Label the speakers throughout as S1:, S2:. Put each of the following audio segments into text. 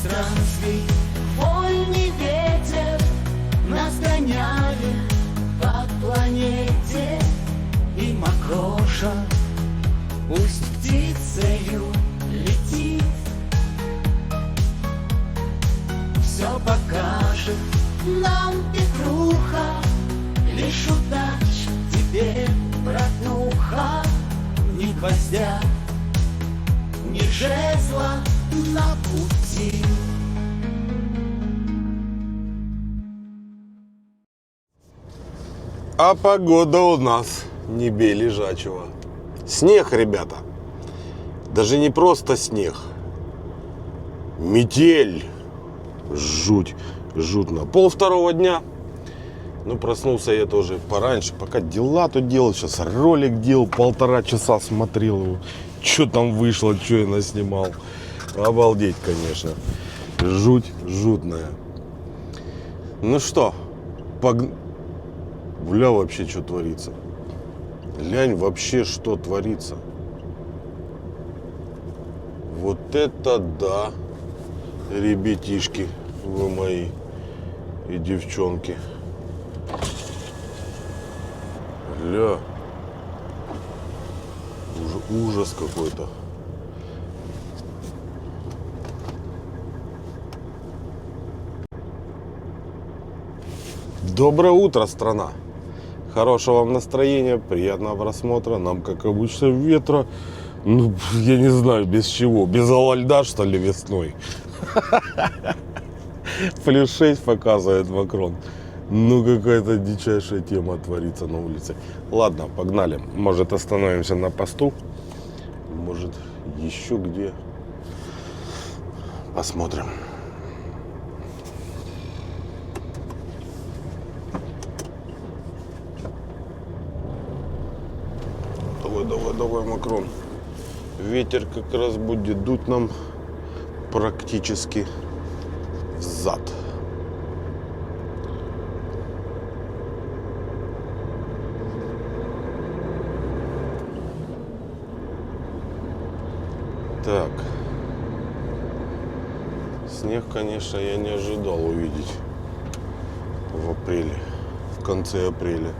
S1: пространстве вольный ветер нас гоняет по планете. И Макроша пусть птицею летит, все покажет нам Петруха, лишь удач тебе, братуха, ни гвоздя, ни жезла на пути.
S2: А погода у нас не бей лежачего. Снег, ребята. Даже не просто снег. Метель. Жуть. Жутно. 1:30 дня. Ну, проснулся я тоже пораньше. Пока дела тут делал. Сейчас ролик делал. 1,5 часа смотрел его. Что там вышло, что я наснимал. Обалдеть, конечно. Жуть жутная. Ну что, Бля, вообще, что творится? Глянь, вообще, что творится. Вот это да, ребятишки вы мои и девчонки. Бля, ужас какой-то. Доброе утро, страна! Хорошего вам настроения, приятного просмотра. Нам, как обычно, ветра. Ну, я не знаю, без чего. Без льда, что ли, весной. +6 показывает Макрон. Ну, какая-то дичайшая тема творится на улице. Ладно, погнали. Может, остановимся на посту. Может, еще где. Посмотрим. Давай, Макрон. Ветер как раз будет дуть нам практически в зад. Так. Снег, конечно, я не ожидал увидеть в апреле, в конце апреля.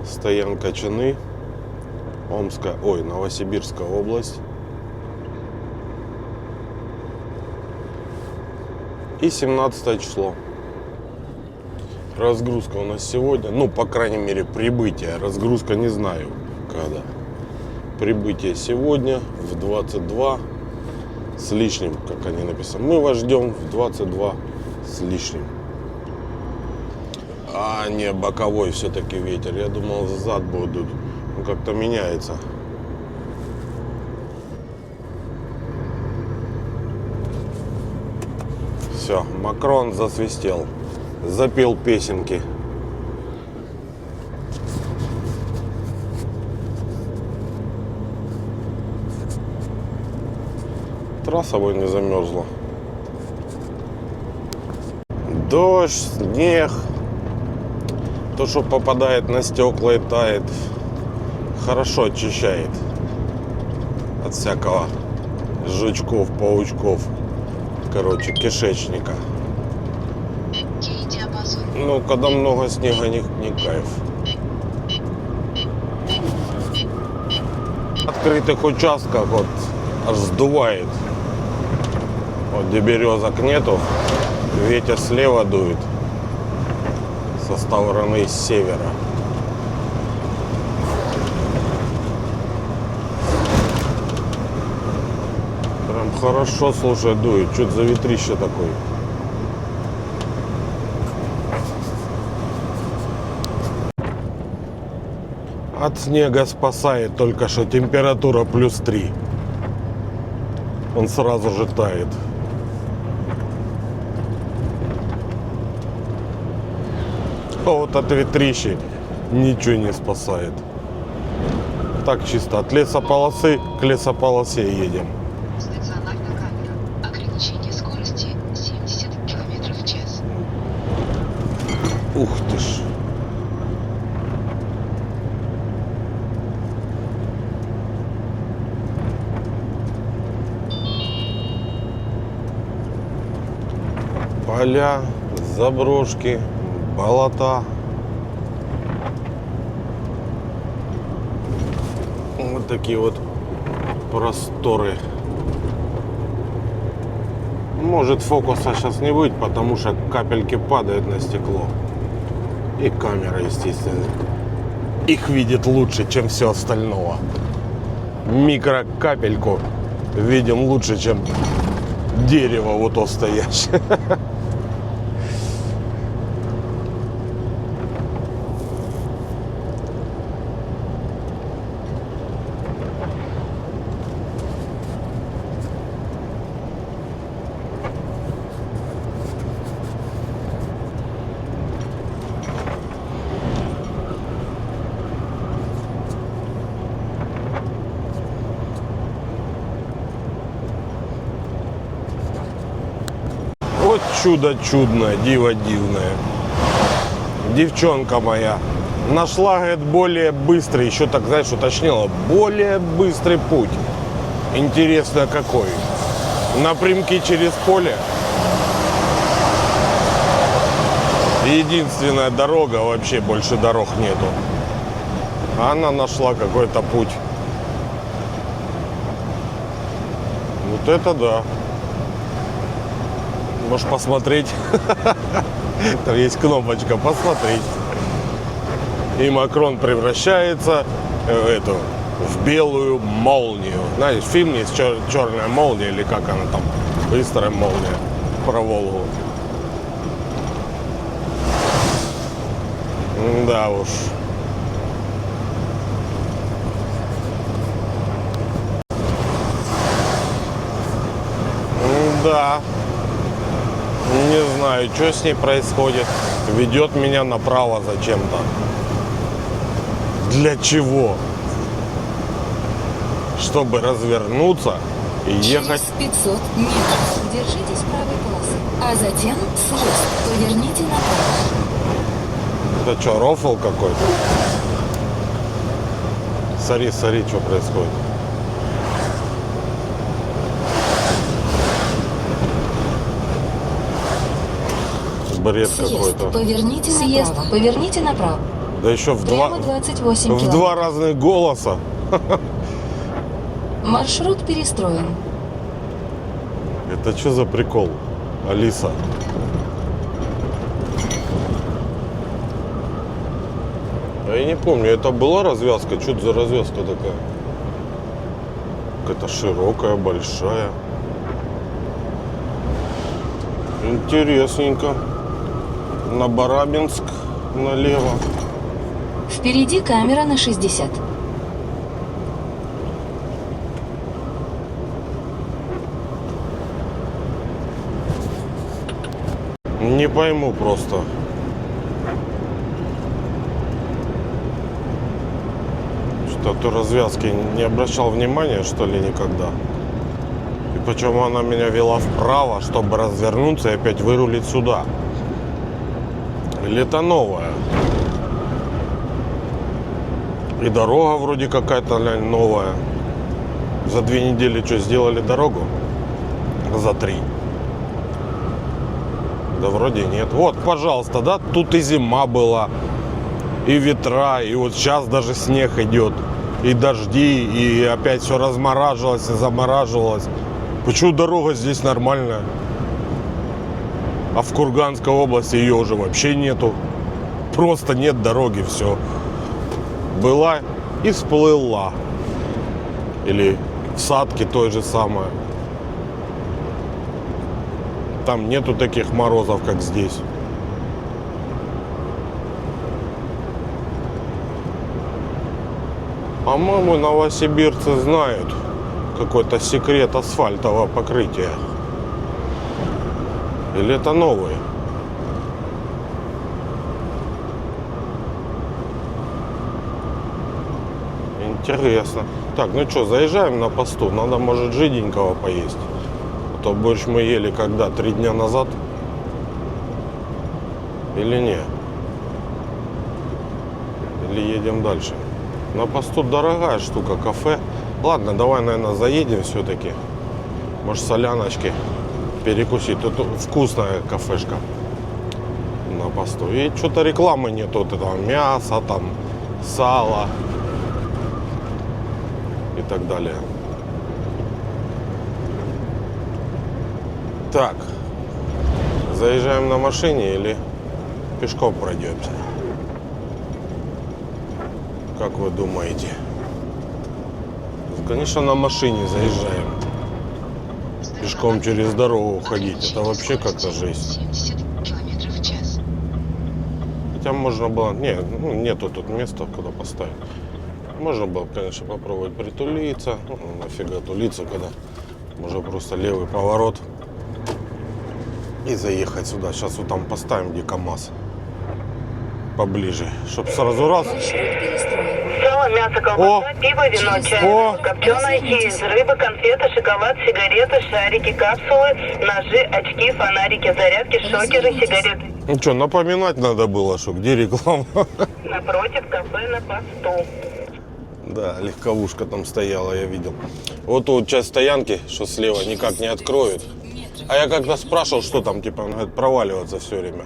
S2: Стоянка Чаны, Омская, Новосибирская область. И 17 число. Разгрузка у нас сегодня, ну, по крайней мере, прибытие. Разгрузка не знаю, когда. Прибытие сегодня в 22 с лишним, как они написаны. Мы вас ждем в 22 с лишним. А, не, боковой все-таки ветер. Я думал, зад будут. Ну, как-то меняется. Все, Макрон засвистел. Запел песенки. Трасса вон не замерзла. Дождь, снег. То, что попадает на стекла и тает, хорошо очищает от всякого жучков, паучков, короче, кишечника. Ну, когда много снега, не кайф. В открытых участках вот аж сдувает. Вот где березок нету, ветер слева дует. Со стороны севера. Прям хорошо, слушай, дует. Что-то за ветрище такой. От снега спасает только что температура +3. Он сразу же тает. А вот от ветрищи ничего не спасает. Так чисто от лесополосы к лесополосе едем.
S3: Стационарная камера. Ограничение скорости 70 км в час.
S2: Ух ты ж. поля, заброшки, болота. Вот такие вот просторы. Может, фокуса сейчас не будет, потому что капельки падают на стекло. И камера, естественно, их видит лучше, чем все остальное. Микрокапельку видим лучше, чем дерево вот то стоящее. Вот чудо чудное, диво дивное. Девчонка моя нашла, говорит, более быстрый, еще так, знаешь, уточнила, более быстрый путь. Интересно какой. Напрямки через поле. Единственная дорога, вообще больше дорог нету. Она нашла какой-то путь. Вот это да. Можешь посмотреть. Там есть кнопочка «Посмотреть». И Макрон превращается в белую молнию. Знаешь, фильм есть «Черная молния», или как она там, «Быстрая молния», про Волгу. Да уж. Да. Не знаю, что с ней происходит. Ведет меня направо зачем-то. Для чего? Чтобы развернуться и ехать.
S3: Через 500 метров держитесь правой полосы, а затем съезд. Поверните направо.
S2: Это что, рофл какой-то? Смотри, смотри, что происходит. Бред какой-то.
S3: Поверните съезд. Направо. Поверните направо.
S2: Да еще в
S3: Прямо 28
S2: в два разных голоса.
S3: Маршрут перестроен.
S2: Это что за прикол, Алиса? Я не помню, это была развязка? Что это за развязка такая? Какая-то широкая, большая. Интересненько. На Барабинск налево.
S3: Впереди камера на 60.
S2: Не пойму просто. Что-то развязки не обращал внимания, что ли, никогда. И почему она меня вела вправо, чтобы развернуться и опять вырулить сюда? Или это новая? И дорога вроде какая-то новая. За 2 недели что, сделали дорогу? За 3. Да вроде нет. Вот, пожалуйста, да, тут и зима была, и ветра, и вот сейчас даже снег идет, и дожди, и опять все размораживалось и замораживалось. Почему дорога здесь нормальная? А в Курганской области ее уже вообще нету. Просто нет дороги, все. Была и всплыла. Или в Садке то же самое. Там нету таких морозов, как здесь. По-моему, новосибирцы знают какой-то секрет асфальтового покрытия. Или это новый? Интересно. Так, ну что, заезжаем на посту. Надо, может, жиденького поесть. А то борщ мы ели когда? 3 дня назад? Или нет? Или едем дальше? На посту дорогая штука, кафе. Ладно, давай, наверное, заедем все-таки. Может, соляночки перекусить. Тут вкусная кафешка на посту. И что-то рекламы нет. Вот этого мяса, там, сала и так далее. Так. Заезжаем на машине или пешком пройдемся? Как вы думаете? Конечно, на машине заезжаем. Пешком через дорогу ходить. Это вообще как-то жесть.
S3: 70 километров в час.
S2: Хотя можно было... Нету тут места, куда поставить. Можно было, конечно, попробовать притулиться. Ну, нафига тулиться, когда можно просто левый поворот и заехать сюда. Сейчас вот там поставим, где КамАЗ. Поближе. Чтоб сразу раз.
S4: Сало, мясо, колбаса, пиво, вино, чай, копченая чиз, рыба, конфеты, шоколад, сигареты, шарики, капсулы, ножи, очки, фонарики, зарядки, шокеры, сигареты.
S2: Ну что, напоминать надо было, что где реклама.
S4: Напротив кафе на посту.
S2: Да, легковушка там стояла, я видел. Вот тут часть стоянки, что слева, никак не откроют. А я как-то спрашивал, что там, типа, он говорит, проваливаться все время.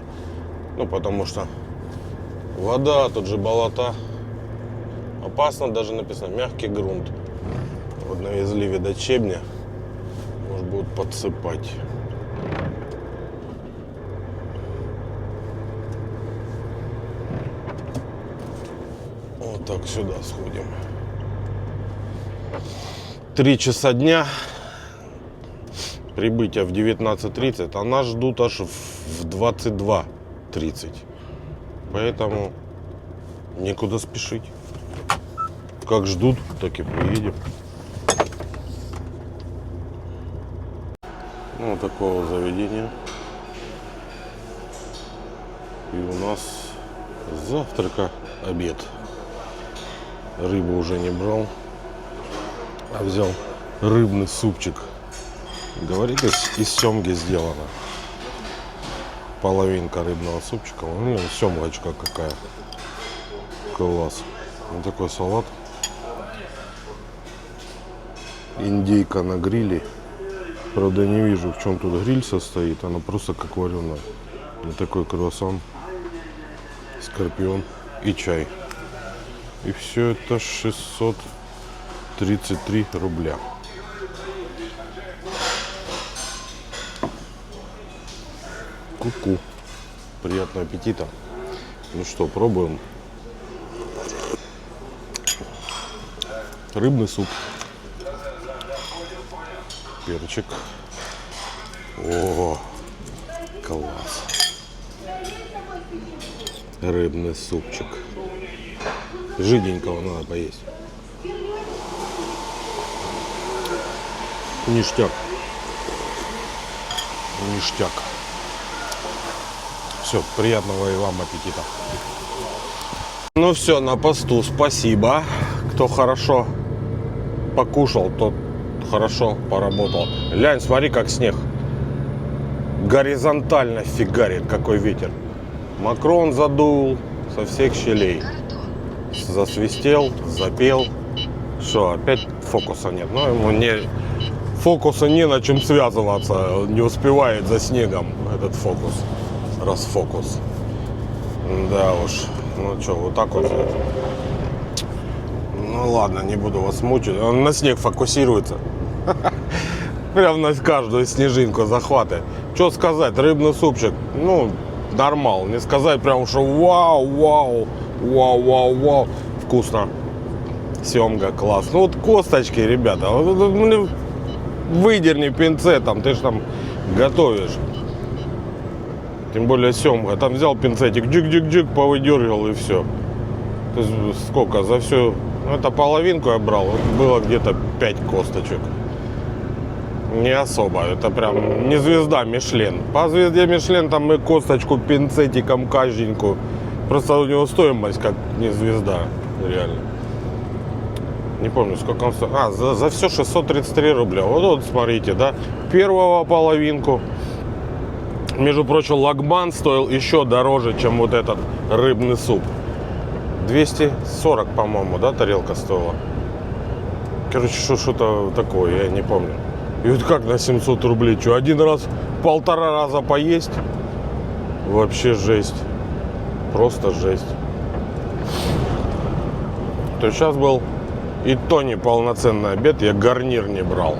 S2: Ну, потому что вода, тут же болота. Опасно, даже написано, мягкий грунт. Вот навезли, видать, щебня. Может, будут подсыпать. Вот так сюда сходим. 3 часа дня. Прибытие в 19:30, а нас ждут аж в 22:30. Поэтому некуда спешить. Как ждут, так и приедем. Ну, вот такого заведения. И у нас завтрака, обед. Рыбу уже не брал, а взял рыбный супчик. Говорит, из семги сделано. Половинка рыбного супчика. Ну, семгочка какая. Класс. Вот такой салат. Индейка на гриле. Правда, не вижу, в чем тут гриль состоит. Она просто как вареная. Вот такой круассан, скорпион и чай. И все это 633 рубля. Ку-ку. Приятного аппетита. Ну что, пробуем. Рыбный суп. Перчик. О, класс. Рыбный супчик. Жиденького надо поесть. Ништяк. Ништяк. Все, приятного и вам аппетита. Ну все, на посту, спасибо. Кто хорошо покушал, тот хорошо поработал. Глянь, смотри, как снег горизонтально фигарит, какой ветер. Макрон задул со всех щелей. Засвистел, запел. Что, опять фокуса нет? Ну, ему фокуса не на чем связываться. Не успевает за снегом этот фокус. Расфокус. Да уж. Ну что, вот так вот. Ну ладно, не буду вас мучить. Он на снег фокусируется. Прям на каждую снежинку захватывает. Что сказать, рыбный супчик, ну, нормал. Не сказать прям, что вау. Вкусно. Семга, класс. Ну вот косточки, ребята. Выдерни пинцетом, ты же там готовишь. Тем более семга. Там взял пинцетик, джик-джик-джик, повыдергивал и все. То есть сколько? За всю... Это половинку я брал. Было где-то 5 косточек. Не особо. Это прям не звезда Мишлен. По звезде Мишлен там мы косточку пинцетиком кажденькую. Просто у него стоимость как не звезда. Реально. Не помню, сколько он стоит. За все 633 рубля. Вот смотрите, да. Первого половинку. Между прочим, лагман стоил еще дороже, чем вот этот рыбный суп. 240, по-моему, да, тарелка стоила. Короче, что-то такое, я не помню. И вот как на 700 рублей? Что, один раз полтора раза поесть. Вообще жесть. Просто жесть. То сейчас был и то не полноценный обед, я гарнир не брал.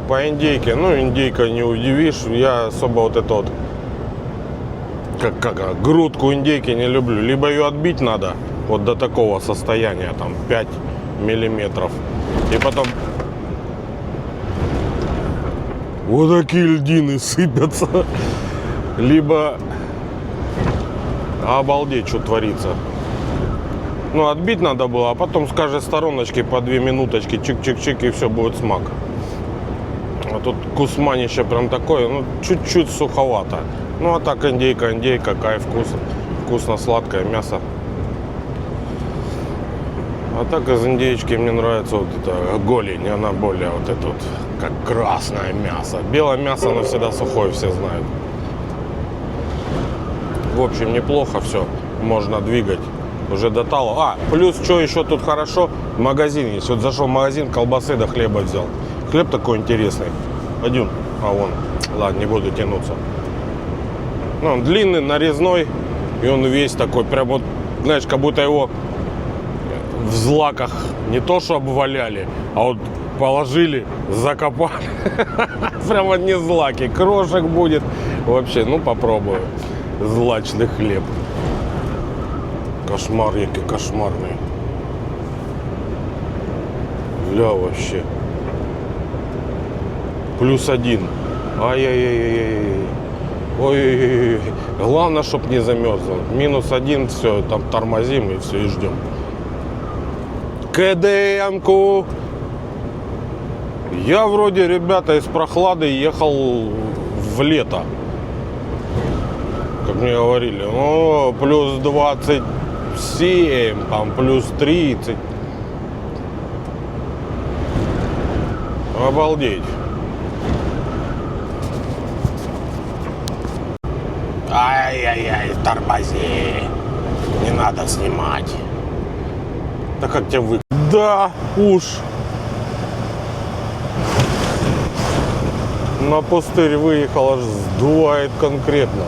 S2: По индейке, ну индейка не удивишь, я особо вот это вот, грудку индейки не люблю. Либо ее отбить надо вот до такого состояния, там 5 миллиметров. И потом вот такие льдины сыпятся. Либо обалдеть, что творится. Ну, отбить надо было, а потом с каждой стороночки по 2 минуточки, чик-чик-чик, и все, будет смак. А тут кусманище прям такое, ну, чуть-чуть суховато. Ну, а так индейка, кайф, вкусно, сладкое мясо. А так из индейки мне нравится вот эта голень, она более вот это вот, как красное мясо. Белое мясо, оно всегда сухое, все знают. В общем, неплохо все, можно двигать. Уже до талого. Плюс, что еще тут хорошо, магазин есть. Вот зашел в магазин, колбасы до хлеба взял. Хлеб такой интересный. Один. Вон. Ладно, не буду тянуться. Ну, он длинный, нарезной. И он весь такой, прям вот, знаешь, как будто его в злаках не то что обваляли, а вот положили, закопали. Прям одни злаки. Крошек будет. Вообще, ну попробую. Злачный хлеб. Кошмар, який кошмарный. Ля вообще. +1. Ай-яй-яй-яй. Ой-ой-ой. Главное, чтоб не замерзло. -1, все, там тормозим и все, и ждем. КДМ-ку. Я вроде, ребята, из прохлады ехал в лето. Как мне говорили, ну, +27, там, +30. Обалдеть. Ай-яй-яй, тормози. Не надо снимать. Да как тебя вы... Да, уж. На пустырь выехал, аж сдувает конкретно.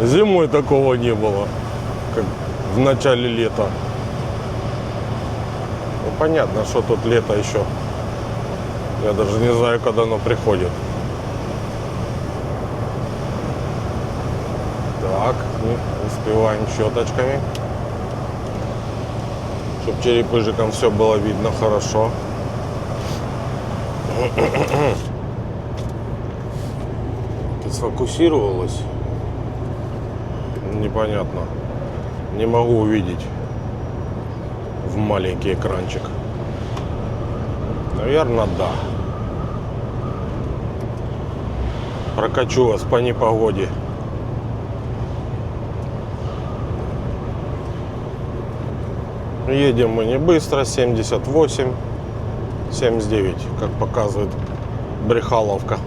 S2: Зимой такого не было, как в начале лета. Ну, понятно, что тут лето еще. Я даже не знаю, когда оно приходит. Так, успеваем щеточками, чтобы черепыжиком все было видно хорошо. Сфокусировалось. Непонятно. Не могу увидеть в маленький экранчик. Наверное, да. Прокачу вас по непогоде. Едем мы не быстро, 78, 79, как показывает брехаловка.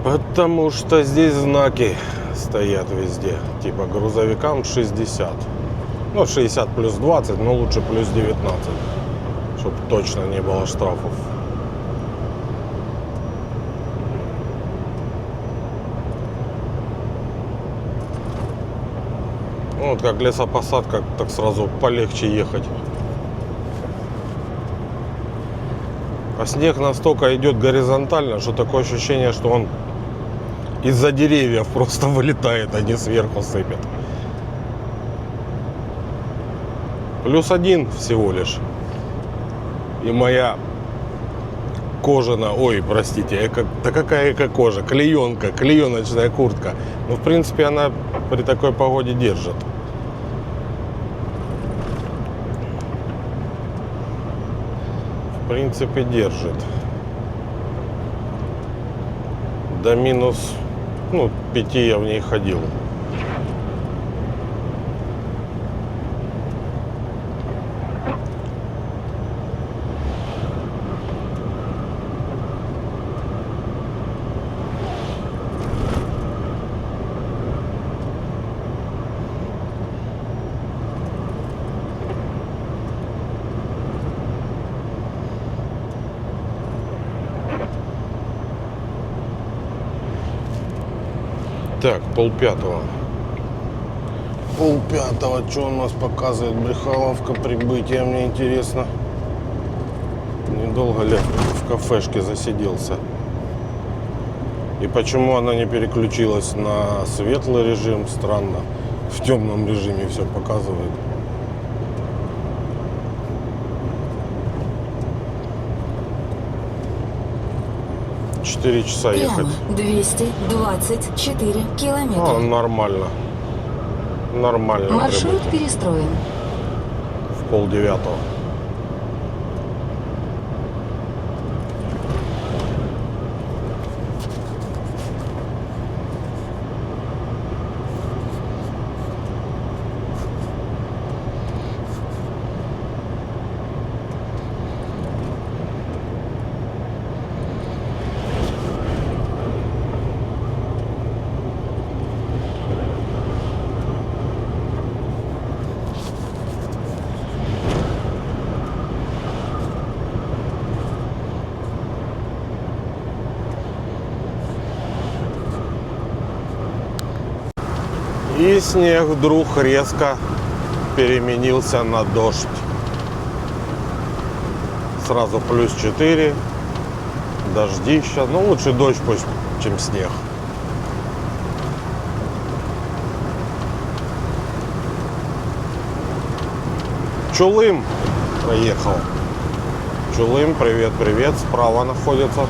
S2: Потому что здесь знаки стоят везде. Типа грузовикам 60. Ну, 60 +20, но лучше +19. Чтобы точно не было штрафов. Ну, вот как лесопосадка, так сразу полегче ехать. А снег настолько идет горизонтально, что такое ощущение, что он из-за деревьев просто вылетает, а не сверху сыпет. +1 всего лишь. И моя кожаная, ой, простите, да какая эко-кожа, клеенка, клееночная куртка. Ну, в принципе, она при такой погоде держит. В принципе, держит. До -5 я в ней ходил. Так, полпятого. Полпятого. Что у нас показывает Брехаловка? Прибытие, мне интересно. Недолго ли в кафешке засиделся? И почему она не переключилась на светлый режим? Странно. В темном режиме все показывает. 4 часа ехать.
S5: Прямо 224 километра.
S2: Нормально. Нормально.
S5: Маршрут перестроен.
S2: В 8:30. И снег вдруг резко переменился на дождь. Сразу +4, дождища. Ну, лучше дождь пусть, чем снег. Чулым проехал. Чулым, привет, привет. Справа находится.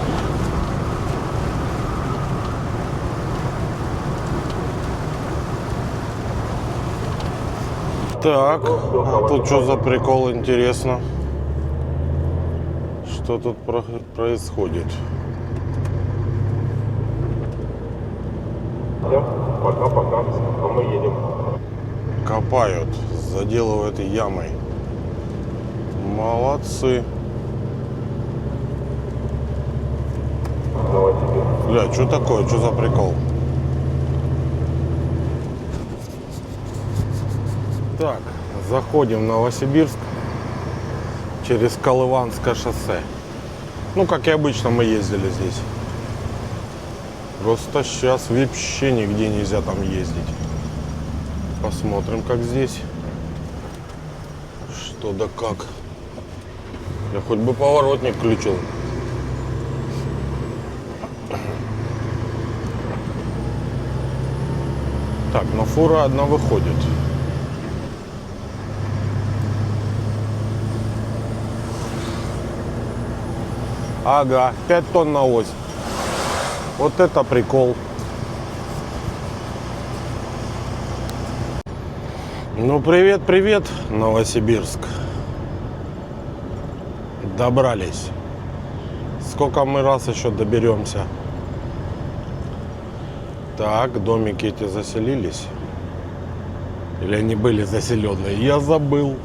S2: Так, а тут что за прикол, интересно? Что тут происходит?
S6: Пока-пока, а мы едем.
S2: Копают, заделывают ямой. Молодцы. Бля, что такое? Что за прикол? Так, заходим в Новосибирск через Колыванское шоссе. Ну, как и обычно, мы ездили здесь. Просто сейчас вообще нигде нельзя там ездить. Посмотрим, как здесь. Что да как. Я хоть бы поворотник включил. Так, но фура одна выходит. Ага, 5 тонн на ось. Вот это прикол. Ну, привет, привет, Новосибирск. Добрались. Сколько мы раз еще доберемся? Так, домики эти заселились. Или они были заселенные? Я забыл.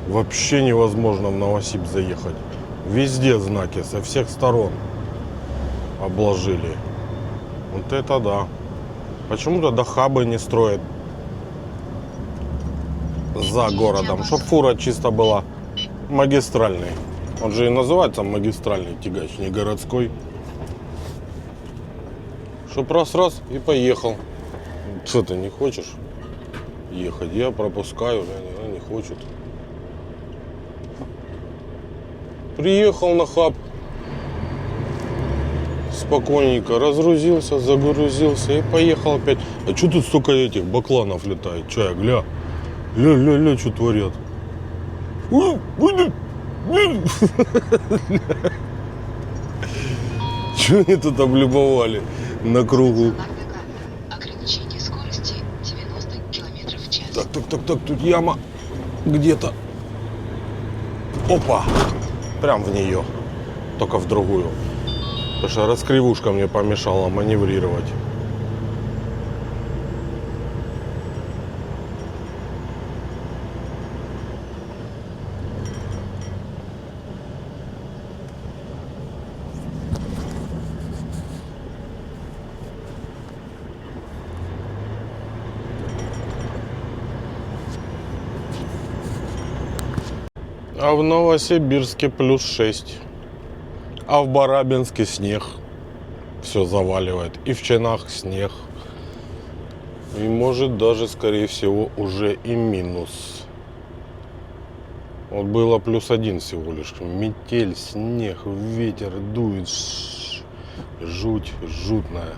S2: Вообще невозможно в Новосиб заехать. Везде знаки, со всех сторон обложили. Вот это да. Почему-то до хабы не строят за городом, чтоб фура чисто была магистральной. Он же и называется магистральный тягач, не городской. Чтоб раз-раз и поехал. Что ты не хочешь ехать? Я пропускаю, она не хочет. Приехал на хаб. Спокойненько разгрузился, загрузился и поехал опять. А что тут столько этих бакланов летает? Чай, гля. Ля-ля-ля, что творят? Что они тут облюбовали на кругу?
S3: Ограничение скорости 90 км в час.
S2: Так, тут яма где-то. Опа! Прям в нее. Только в другую. Потому что раскривушка мне помешала маневрировать. А в Новосибирске +6. А в Барабинске снег. Все заваливает. И в Чинах снег. И может даже, скорее всего, уже и минус. Вот было +1 всего лишь. Метель, снег, ветер дует. Жуть жутная.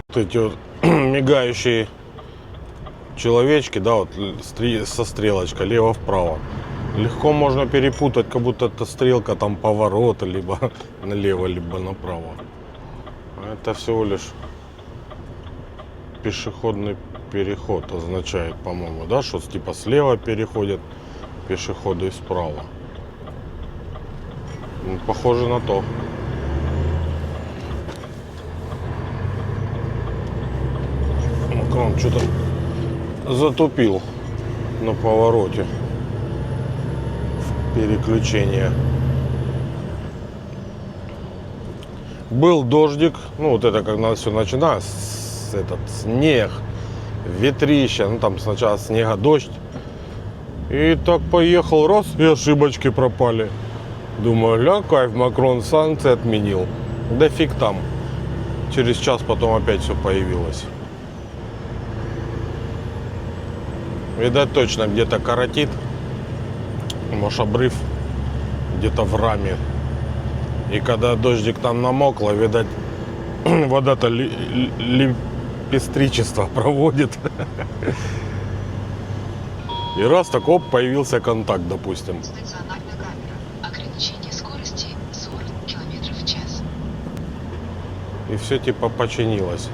S2: Вот эти вот мигающие человечки, да, вот со стрелочкой лево-вправо. Легко можно перепутать, как будто это стрелка там поворота, либо налево, либо направо. А это всего лишь пешеходный переход означает, по-моему, да, что типа слева переходят пешеходы и справа. Ну, похоже на то. Ну-ка, он что-то затупил на повороте. Переключение. Был дождик, ну вот это когда все начиналось, этот снег, ветрища, ну там сначала снега, дождь. И так поехал, раз, и ошибочки пропали. Думаю, ля, кайф, Макрон санкции отменил. Да фиг там. Через час потом опять все появилось. Видать, точно где-то коротит. Может, обрыв где-то в раме. И когда дождик там намокло, видать, вода-то лепестричество проводит. И раз так, оп, появился контакт, допустим.
S3: Стационарная камера. Ограничение скорости 40 км в час.
S2: И все типа починилось.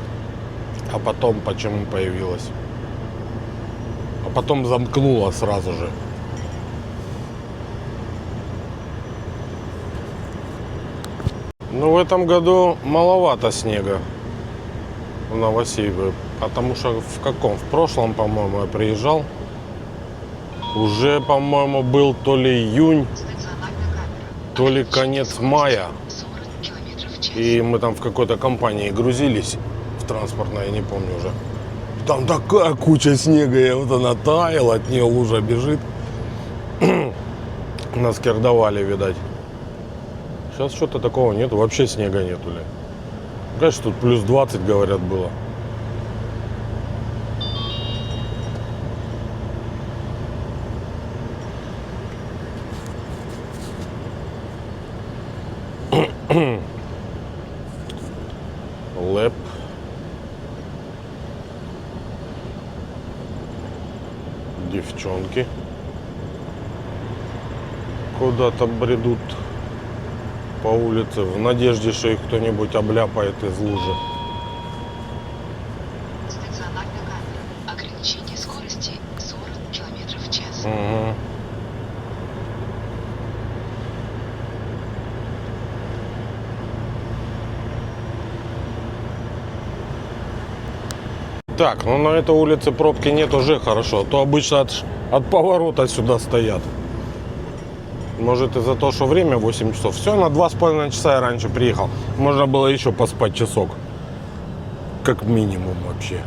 S2: А потом почему появилось? А потом замкнуло сразу же. Ну, в этом году маловато снега в Новосибе. Потому что в каком? В прошлом, по-моему, я приезжал. Уже, по-моему, был то ли июнь,
S3: Стационарная камера.
S2: то ли конец мая.
S3: 40 км в час.
S2: И мы там в какой-то компании грузились в транспортной, я не помню уже. Там такая куча снега, и вот она таяла, от нее лужа бежит. Нас кердовали, видать. Сейчас что-то такого нету, вообще снега нету ли. Конечно, тут +20, говорят, было. Лэп. Девчонки куда-то бредут по улице в надежде, что их кто-нибудь обляпает из лужи.
S3: Стационарная камера. Ограничение скорости 40 км в час.
S2: Угу. Так, ну на этой улице пробки нет, уже хорошо. А то обычно от поворота сюда стоят. Может, из-за того, что время 8 часов. Все, на 2,5 часа я раньше приехал. Можно было еще поспать часок. Как минимум вообще.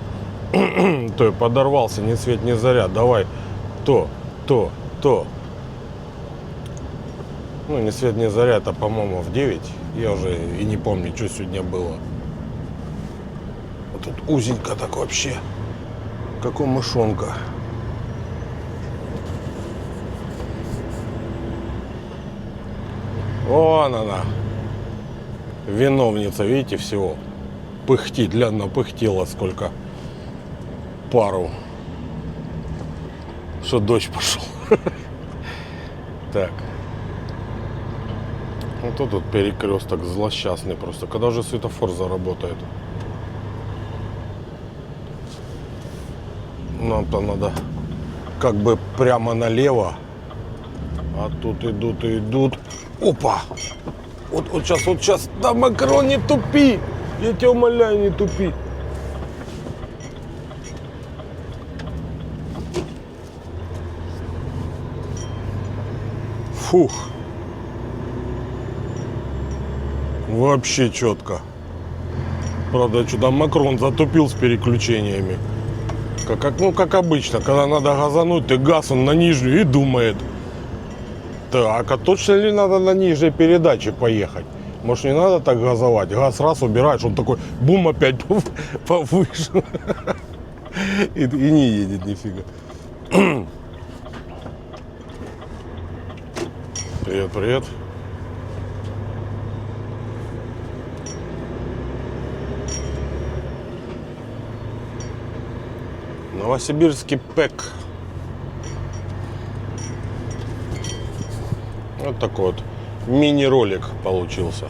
S2: То я подорвался, ни свет, ни заря. Давай то. Ну, ни свет, ни заря, это, по-моему, в 9. Я уже и не помню, что сегодня было. Вот тут узенько так вообще. Как у мышонка. Вон она. Виновница, видите, всего. Пыхтит, ля, напыхтела сколько. Пару. Что дождь пошел. Так. Вот тут перекресток злосчастный просто. Когда же светофор заработает? Нам-то надо как бы прямо налево. А тут идут и идут. Опа! Вот сейчас. Да, Макрон, не тупи! Я тебя умоляю, не тупи. Фух. Вообще четко. Правда, что там Макрон затупил с переключениями. Как обычно, когда надо газануть, ты газ он на нижнюю и думает. Так, а точно ли надо на нижней передаче поехать? Может, не надо так газовать? Газ раз убираешь, он такой, бум, опять повыше. И не едет нифига. Привет, привет. Новосибирский ПЭК. Вот такой вот мини-ролик получился.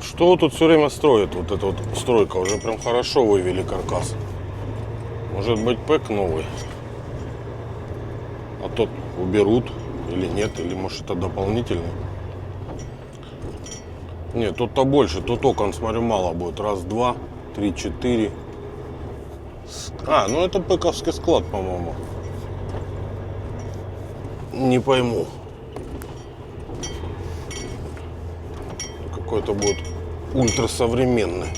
S2: Что тут все время строят? Вот эта вот стройка. Уже прям хорошо вывели каркас. Может быть, ПЭК новый. А тот уберут или нет. Или может это дополнительный. Нет, тут-то больше. Тут окон, смотрю, мало будет. Раз, два, три, четыре. А, ну это ПЭКовский склад, по-моему. Не пойму. Какой-то будет ультрасовременный.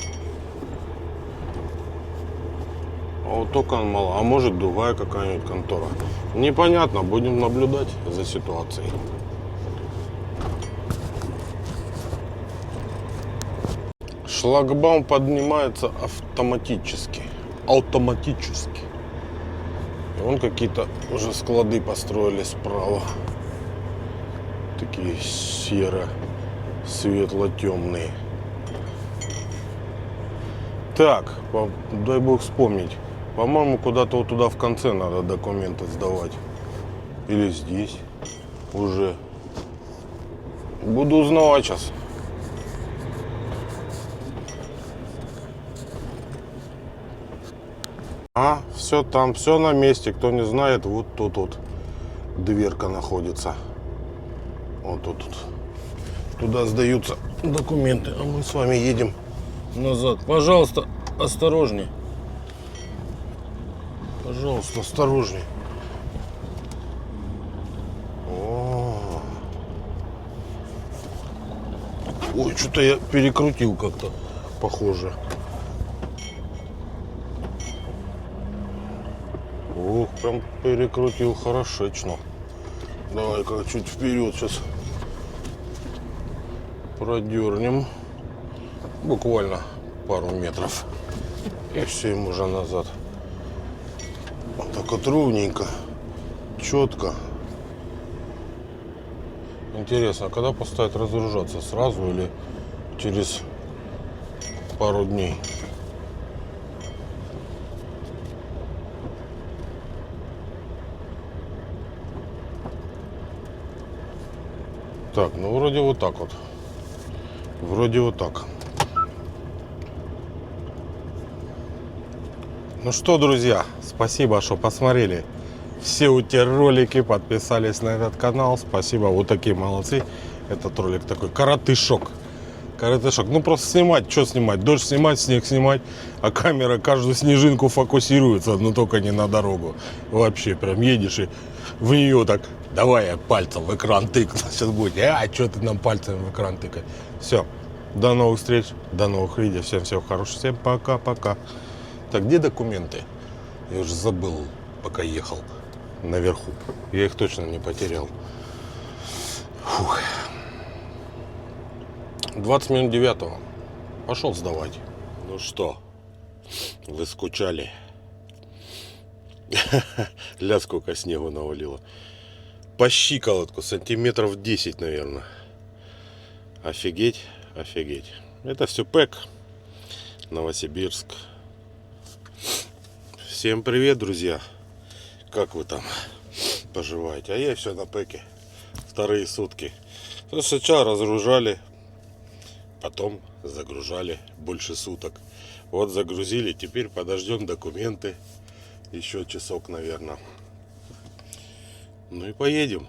S2: А вот окон мало. А может другая какая-нибудь контора. Непонятно. Будем наблюдать за ситуацией. Шлагбаум поднимается автоматически. Автоматически. И вон какие-то уже склады построили справа. Такие серо-светло-темные. Так, дай бог вспомнить. По-моему, куда-то вот туда в конце надо документы сдавать. Или здесь уже. Буду узнавать сейчас. А, все там, все на месте. Кто не знает, вот тут вот дверка находится. Вот тут. Туда сдаются документы. А мы с вами едем назад. Пожалуйста, осторожней. Пожалуйста, осторожней. Ой, что-то я перекрутил как-то, похоже. Ух, прям перекрутил хорошечно. Давай-ка чуть вперед сейчас продернем. Буквально пару метров. И все, им уже назад. Вот так вот ровненько, четко. Интересно, а когда поставить разгружаться? Сразу или через пару дней? Так, ну вроде вот так вот. Вроде вот так. Ну что, друзья, спасибо, что посмотрели все эти ролики, подписались на этот канал. Спасибо, вот такие молодцы. Этот ролик такой коротышок. Коротышок. Ну просто снимать, что снимать? Дождь снимать, снег снимать. А камера каждую снежинку фокусируется, но только не на дорогу. Вообще прям едешь и в нее так, давай я пальцем в экран тыкну. Сейчас будет, что ты нам пальцем в экран тыкать. Все, до новых встреч, до новых видео. Всем всего хорошего, всем пока-пока. Так, где документы? Я уже забыл, пока ехал наверху. Я их точно не потерял. Фух. 20 минут 9. Пошел сдавать. Ну что, вы скучали? Ля, сколько снегу навалило. По щиколотку, сантиметров 10, наверное. Офигеть, офигеть. Это все ПЭК. Новосибирск. Всем привет, друзья. Как вы там поживаете? А я все на ПЭКе. Вторые сутки. Сначала разгружали, потом загружали больше суток. Вот загрузили, теперь подождем документы. Еще часок, наверное. Ну и поедем.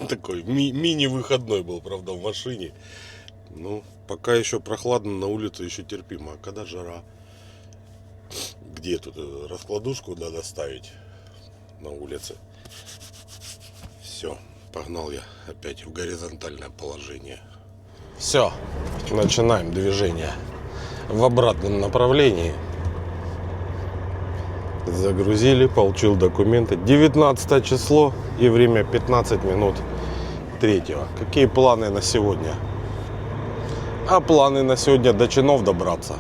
S2: Такой мини-выходной был, правда, в машине. Ну, пока еще прохладно, на улице еще терпимо. А когда жара? Где тут раскладушку надо ставить на улице? Все. Погнал я опять в горизонтальное положение. Все, начинаем движение в обратном направлении. Загрузили, получил документы. 19 число и время 15 минут 3-го. Какие планы на сегодня? А планы на сегодня до чинов добраться.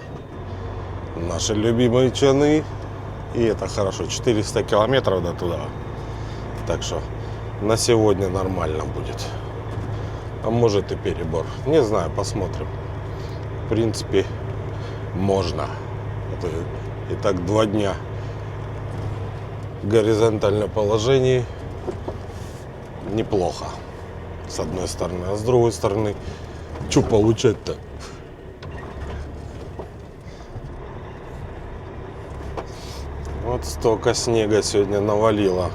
S2: Наши любимые чины. И это хорошо, 400 километров до туда. Так что на сегодня нормально будет. А может и перебор. Не знаю, посмотрим. В принципе, можно. Это и так 2 дня в горизонтальном положении. Неплохо. С одной стороны. А с другой стороны, что получать-то? Вот столько снега сегодня навалило.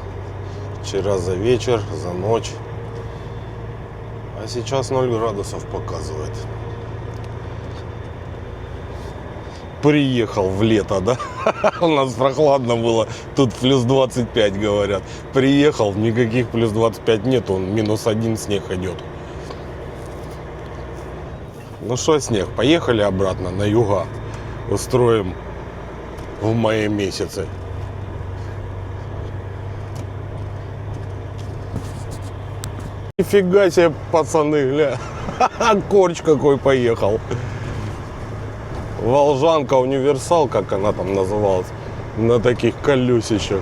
S2: Вчера за вечер, за ночь. А сейчас 0 градусов показывает. Приехал в лето, да? У нас прохладно было. Тут плюс 25, говорят. Приехал, никаких плюс 25 нет. Он -1 снег идет. Ну что, снег, поехали обратно на юга. Устроим в мае месяце. Нифига себе, пацаны, гля. Корч какой поехал. Волжанка универсал, как она там называлась, на таких колесищах.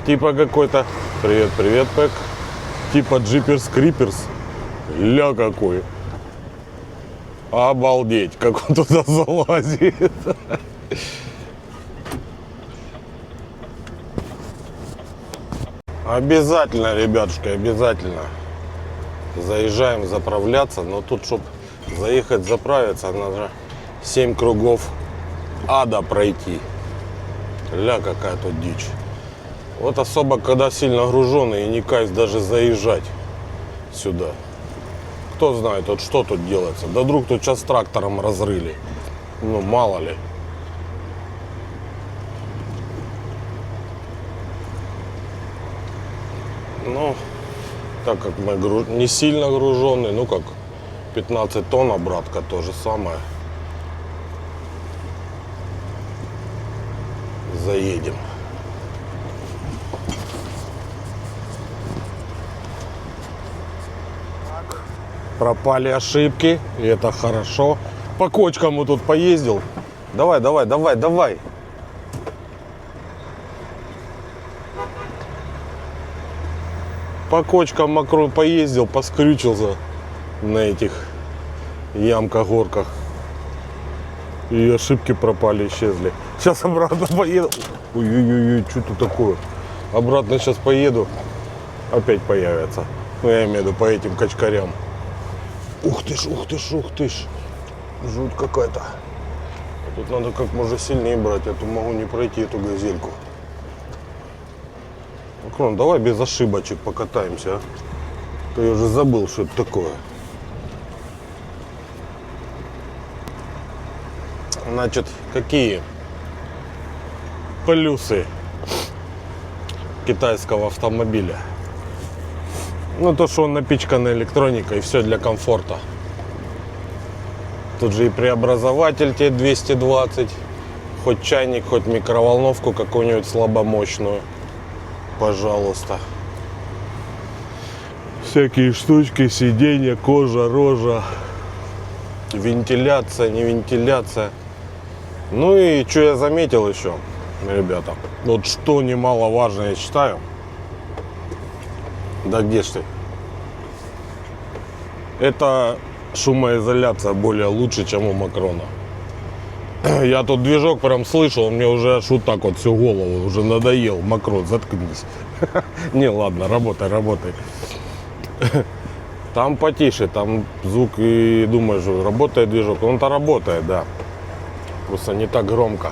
S2: Типа какой-то, привет, привет, Пэк. Типа Джиперс Криперс. Ля какой. Обалдеть, как он туда залазит. Обязательно, ребятушки, обязательно заезжаем заправляться. Но тут, чтобы заехать заправиться, надо 7 кругов ада пройти. Ля, какая тут дичь. Вот особо, когда сильно груженый, и не кайф даже заезжать сюда. Кто знает, вот что тут делается. Да вдруг тут сейчас трактором разрыли. Ну, мало ли. Ну, так как мы не сильно груженые, ну как 15 тонн, обратка то же самое. Заедем. Пропали ошибки, и это хорошо. По кочкам мы тут поездил. Давай, давай, давай, давай. По кочкам мокро поездил, поскрючился на этих ямках-горках. И ошибки пропали, исчезли. Сейчас обратно поеду. Ой-ой-ой, что тут такое? Обратно сейчас поеду, опять появятся. Ну, я имею в виду по этим качкарям. Ух ты ж, ух ты ж, ух ты ж. Жуть какая-то. Тут надо как можно сильнее брать, а то могу не пройти эту газельку. Крон, давай без ошибочек покатаемся, а? То я уже забыл, что это такое. Значит, какие плюсы китайского автомобиля? Ну, то, что он напичкан электроникой, и все для комфорта. Тут же и преобразователь Т220, хоть чайник, хоть микроволновку какую-нибудь слабомощную. Пожалуйста. Всякие штучки, сиденья, кожа, рожа. Вентиляция, не вентиляция. Ну и что я заметил еще, ребята. Вот что немаловажно, я считаю. Да где ж ты? Это шумоизоляция более лучше, чем у Макрона. Я тут движок прям слышал, он мне уже аж вот так вот всю голову уже надоел. Макрон, заткнись. Не, ладно, работай, работай. Там потише, там звук и думаешь, работает движок. Он-то работает, да. Просто не так громко.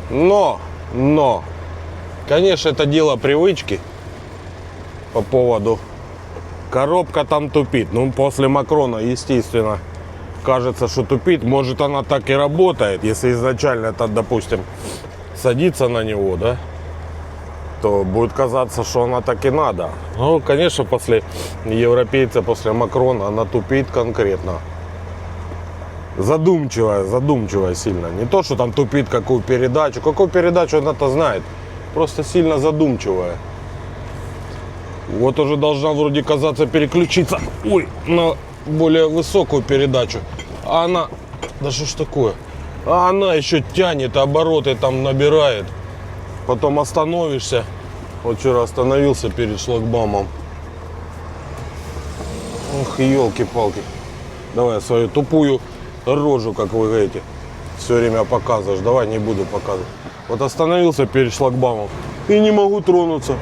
S2: Но, конечно, это дело привычки по поводу. Коробка там тупит. Ну, после Макрона, естественно, кажется, что тупит. Может, она так и работает, если изначально это, допустим, садиться на него, да? то будет казаться, что она так и надо. Ну, конечно, после европейца, после Макрона, она тупит конкретно. Задумчивая сильно. Не то, что там тупит какую передачу она-то знает. Просто сильно задумчивая. Вот уже должна вроде казаться переключиться, на более высокую передачу. А она, да что ж такое? А она еще тянет, обороты там набирает. Потом остановишься. Вот вчера остановился перед шлагбаумом. Ох, елки-палки. Давай свою тупую рожу, как вы говорите, все время показываешь. Давай, не буду показывать. Вот остановился перед шлагбаумом и не могу тронуться.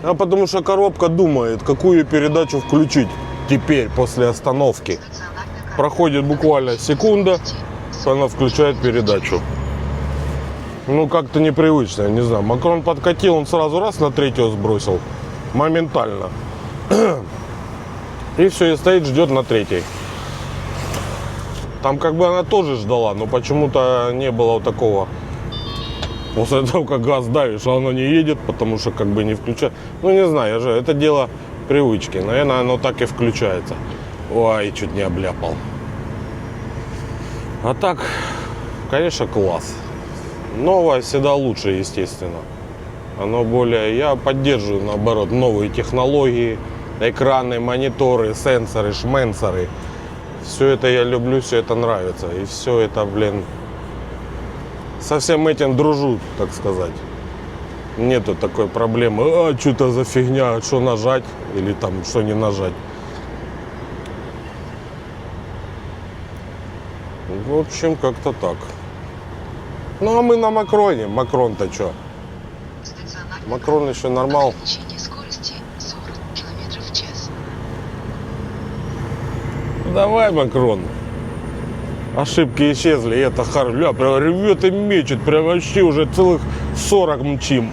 S2: А потому что коробка думает, какую передачу включить теперь, после остановки. Проходит буквально секунда, она включает передачу. Ну, как-то непривычно, не знаю. Макрон подкатил, он сразу раз на третью сбросил. Моментально. И все, и стоит, ждет на третьей. Там как бы она тоже ждала, но почему-то не было вот такого. После того, как газ давишь, а оно не едет, потому что как бы не включает. Ну, не знаю, это дело привычки. Наверное, оно так и включается. Ой, чуть не обляпал. А так, конечно, класс. Новое всегда лучше, естественно. Оно более... Я поддерживаю, наоборот, новые технологии. Экраны, мониторы, сенсоры, шменсоры. Все это я люблю, все это нравится. И все это, блин... Со всем этим дружу, так сказать. Нету такой проблемы. А, что-то за фигня, что нажать или там, что не нажать. В общем, как-то так. Ну, а мы на Макроне. Макрон-то что? Макрон еще нормал.
S3: Ограничение скорости 40 км в час.
S2: Давай, Макрон. Ошибки исчезли, и это харля прям рвет и мечет, прям вообще уже целых 40 мчим.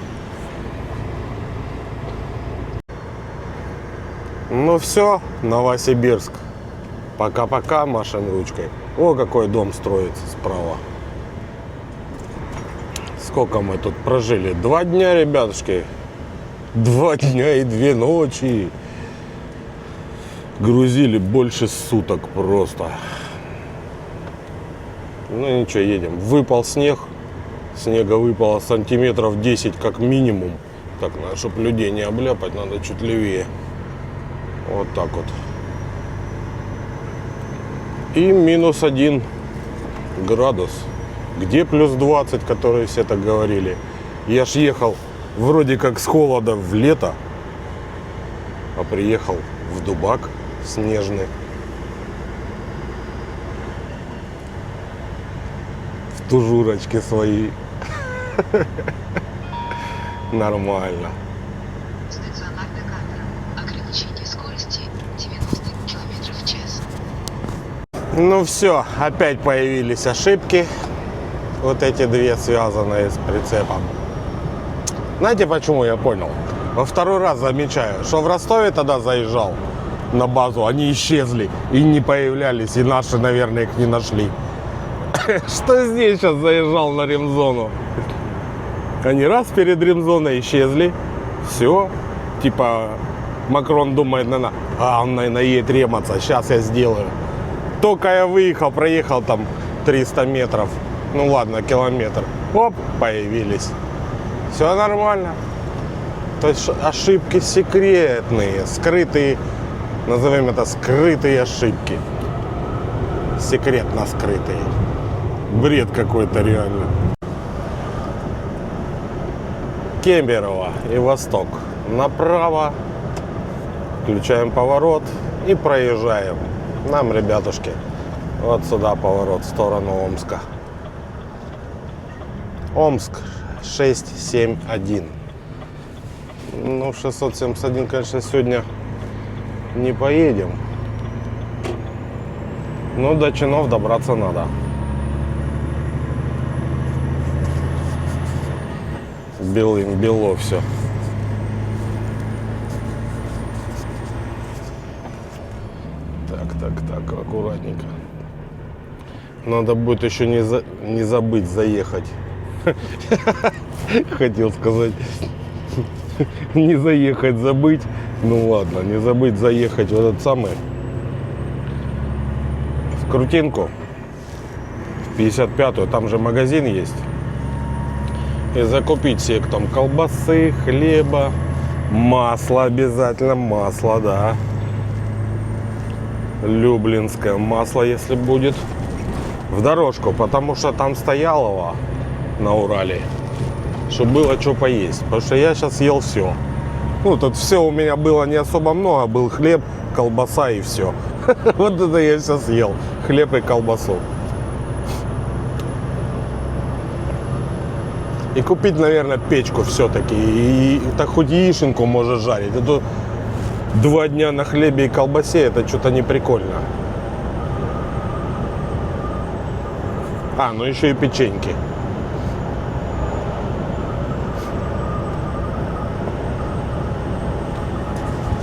S2: Ну все, Новосибирск. Пока-пока, машем ручкой. О, какой дом строится справа. Сколько мы тут прожили? 2 дня, ребятушки. 2 дня и 2 ночи. Грузили больше суток просто. Ну ничего, едем. Выпал снег. Снега выпало сантиметров 10 как минимум. Так, надо, чтобы людей не обляпать, надо чуть левее. Вот так вот. И -1 градус. Где +20, которые все так говорили? Я ж ехал вроде как с холода в лето, а приехал в Дубак снежный. В тужурочке свои. Нормально.
S3: Стационарная камера. Ограничение скорости 90 км в час.
S2: Ну все, опять появились ошибки. Вот эти 2 связанные с прицепом. Знаете, почему я понял? Во второй раз замечаю, что в Ростове тогда заезжал на базу, они исчезли и не появлялись, и наши, наверное, их не нашли. Что здесь сейчас заезжал на ремзону? Они раз перед ремзоной исчезли. Все. Типа Макрон думает, наверное, он, наверное, едет рематься. Сейчас я сделаю. Только я выехал, проехал там 300 метров. Ну ладно, километр. Оп, появились. Все нормально. То есть ошибки секретные, скрытые. Назовем это скрытые ошибки. Секретно скрытые. Бред какой-то реально. Кемерово и Восток. Направо. Включаем поворот и проезжаем. Нам, ребятушки, вот сюда поворот в сторону Омска. Омск 671. Ну, 671, конечно, сегодня не поедем. Но до Чинов добраться надо. Белым-бело все. Так, аккуратненько. Надо будет еще не забыть заехать. Хотел сказать. не заехать, забыть. Ну ладно, не забыть заехать в этот самый, в Крутинку, в 55-ю, там же магазин есть. И закупить себе там колбасы, хлеба, масло обязательно, масло, да. Люблинское масло, если будет. В дорожку, потому что там стоялово на Урале, чтобы было что поесть. Потому что я сейчас ел все. Ну, тут все у меня было не особо много. Был хлеб, колбаса и все. Вот это я все съел. Хлеб и колбасу. И купить, наверное, печку все-таки. И так хоть яишенку можешь жарить. А то 2 дня на хлебе и колбасе, это что-то не прикольно. А, ну еще и печеньки.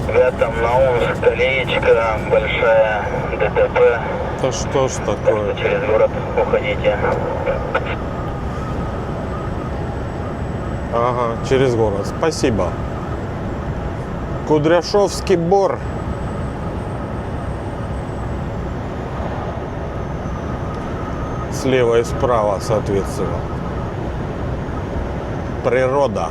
S4: Ребята, Наумск, колеечко, большая ДТП.
S2: Да что ж такое?
S4: Через город уходите.
S2: Ага, через город. Спасибо. Кудряшовский Бор. Слева и справа, соответственно. Природа.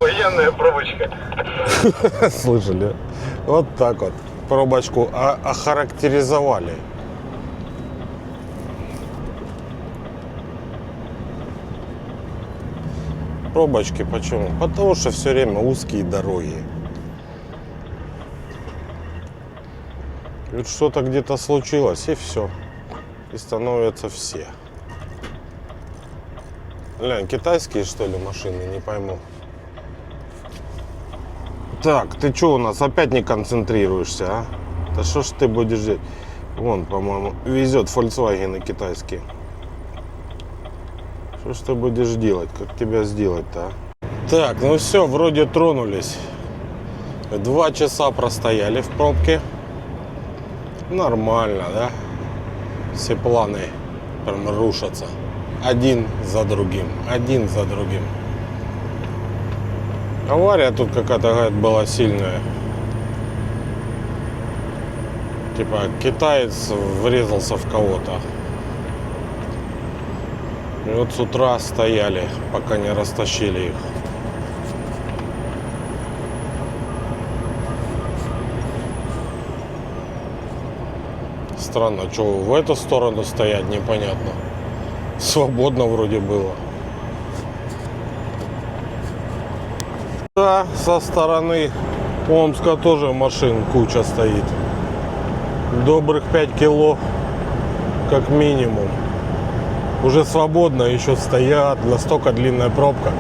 S6: Военная пробочка.
S2: Слышали? Вот так вот. Пробочку охарактеризовали. Пробочки почему? Потому что все время узкие дороги. Ведь что-то где-то случилось, и все. И становятся все. Глянь, китайские, что ли, машины, не пойму. Так, ты что у нас опять не концентрируешься, а? Да что ж ты будешь делать? Вон, по-моему, везет Volkswagen китайские. Что ж ты будешь делать? Как тебя сделать-то, а? Так, ну все, вроде тронулись. 2 часа простояли в пробке. Нормально, да? Все планы прям рушатся. Один за другим. Один за другим. Авария тут какая-то, говорят, была сильная. Типа китаец врезался в кого-то. И вот с утра стояли, пока не растащили их. Странно, что в эту сторону стоять, непонятно. Свободно вроде было. Да, со стороны Омска тоже машин куча стоит. Добрых 5 кило, как минимум. Уже свободно, еще стоят, настолько длинная пробка.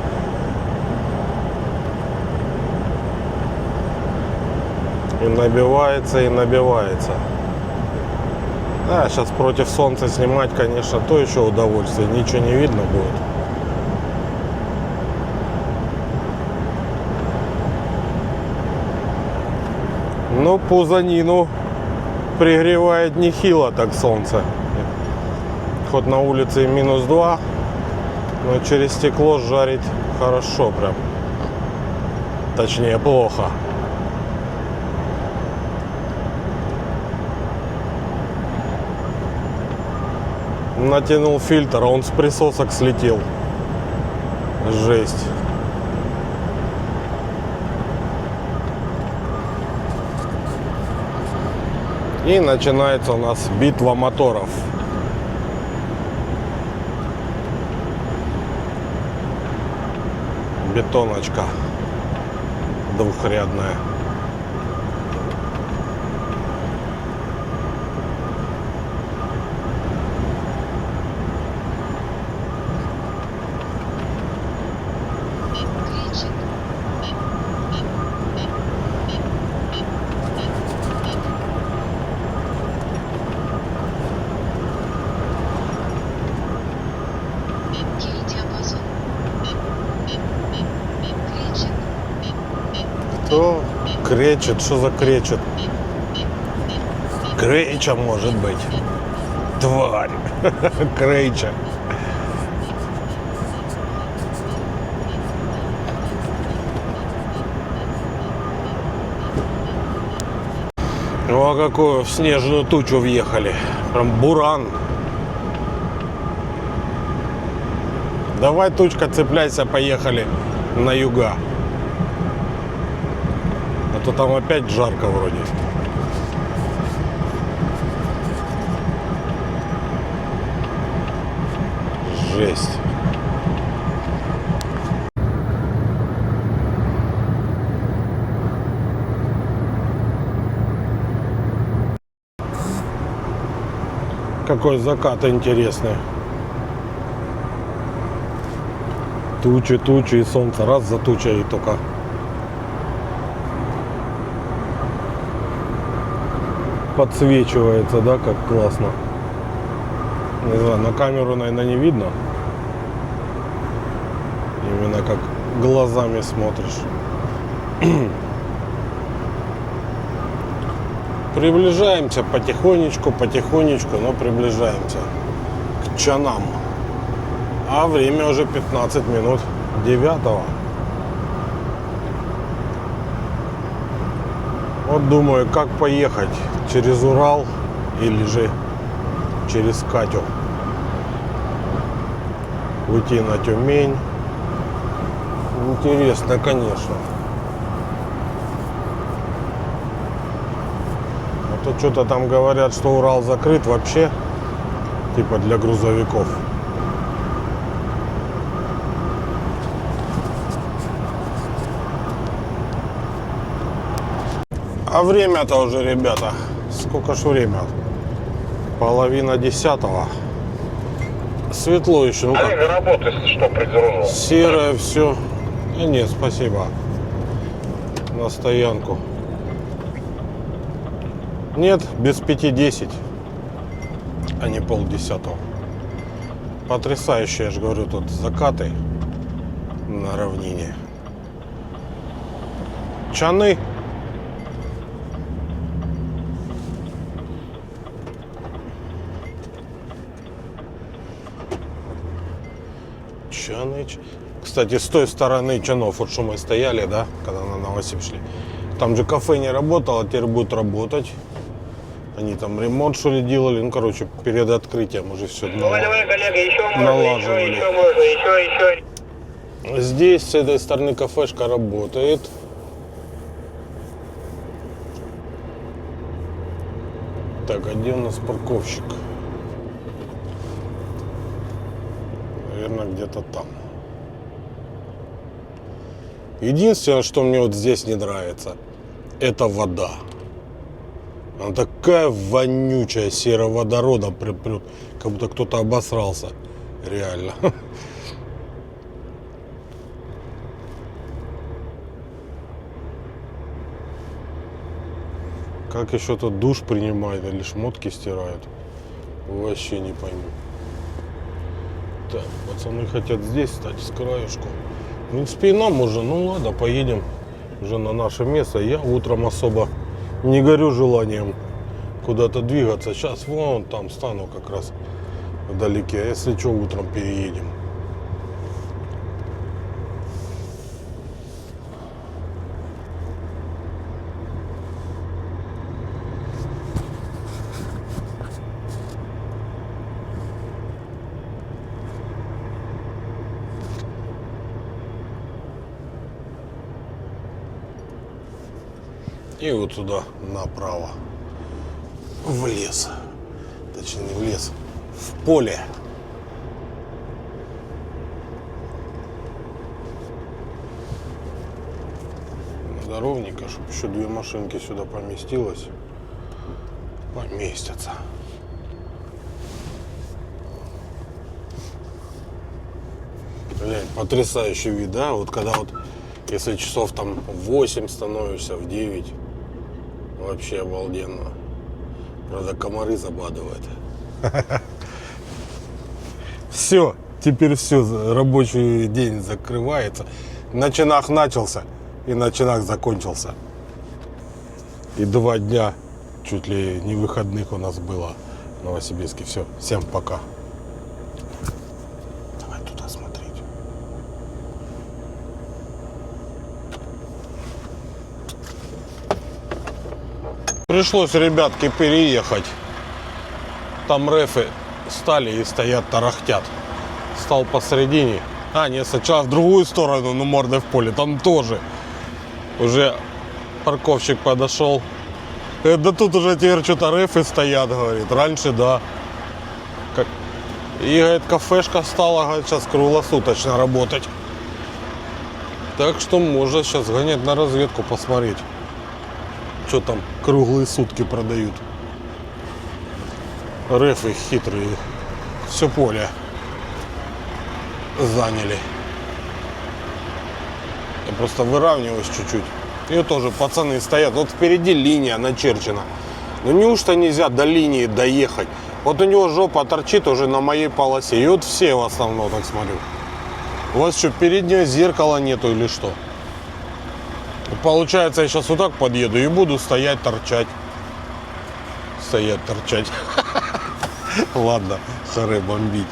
S2: И набивается, и набивается. Да, сейчас против солнца снимать, конечно, то еще удовольствие. Ничего не видно будет. Ну, пузанину пригревает нехило так солнце. Хоть на улице -2, но через стекло жарить хорошо прям. Точнее, плохо. Натянул фильтр, а он с присосок слетел. Жесть. И начинается у нас битва моторов. Бетоночка двухрядная. Кто кречет? Что за кречет? Креча может быть. Тварь. Крейча. О, какую в снежную тучу въехали. Прям буран. Давай, тучка, цепляйся, поехали на юга. А то там опять жарко вроде. Жесть. Какой закат интересный. Тучи, тучи и солнце. Раз за тучей и только. Подсвечивается, да, как классно. Не знаю, на камеру, наверное, не видно. Именно как глазами смотришь. Приближаемся потихонечку, потихонечку, но приближаемся к Чанам. А время уже 15 минут 9-го. Вот думаю, как поехать, через Урал или же через Катю. Уйти на Тюмень. Интересно, конечно. А то что-то там говорят, что Урал закрыт вообще, типа для грузовиков. А время-то уже, ребята, сколько ж время? 9:30. Светло еще. Ну как?
S6: работы, если что, придержу.
S2: Серое все. Нет, спасибо. На стоянку. Нет, без 5:10. А не 9:30. Потрясающие, я же говорю, тут закаты на равнине. Чаны. Чаны. Кстати, с той стороны Чанов, вот что мы стояли, да, когда на Новосиб шли, там же кафе не работало, теперь будет работать. Они там ремонт, что ли, делали. Ну, короче, перед открытием уже все
S4: Давай, коллега, еще можно,
S2: налаживали.
S4: еще можно, еще.
S2: Здесь, с этой стороны, кафешка работает. Так, а где у нас парковщик? Наверное, где-то там. Единственное, что мне вот здесь не нравится, это вода. Она такая вонючая, сероводородом припрет, как будто кто-то обосрался. Реально. Как еще тут душ принимает или шмотки стирают, вообще не пойму. Так, пацаны хотят здесь стать с краешку. В принципе, и нам уже, ну ладно, поедем уже на наше место. Я утром особо не горю желанием куда-то двигаться. Сейчас вон там стану как раз вдалеке. А если что, утром переедем. И вот сюда направо, в лес, точнее не в лес, в поле. Ровненько, чтобы еще две машинки сюда поместилось, поместятся. Блин, потрясающий вид, да? Вот когда вот, если часов там в 8 становишься, в 9, вообще обалденно. Правда, комары забадывают. Все, теперь все, рабочий день закрывается. На Чанах начался и на Чанах закончился. И 2 дня чуть ли не выходных у нас было в Новосибирске. Все, всем пока. Давай туда смотреть. Пришлось, ребятки, переехать. Там рефы стали и стоят, тарахтят. Стал посередине. А, нет, сначала в другую сторону, но мордой в поле. Там тоже. Уже парковщик подошел. Да тут уже теперь что-то рефы стоят, говорит. Раньше, да. Как... И, говорит, кафешка стала, говорит, сейчас круглосуточно работать. Так что можно сейчас гонять на разведку, посмотреть, что там круглые сутки продают. Рефы хитрые. Все поле заняли. Я просто выравниваюсь чуть-чуть. И тоже пацаны стоят. Вот впереди линия начерчена. Ну неужто нельзя до линии доехать? Вот у него жопа торчит уже на моей полосе. И вот все в основном, так смотрю. У вас что, переднего зеркала нету или что? Получается, я сейчас вот так подъеду и буду стоять, торчать. Стоять, торчать. Ладно, харе бомбить.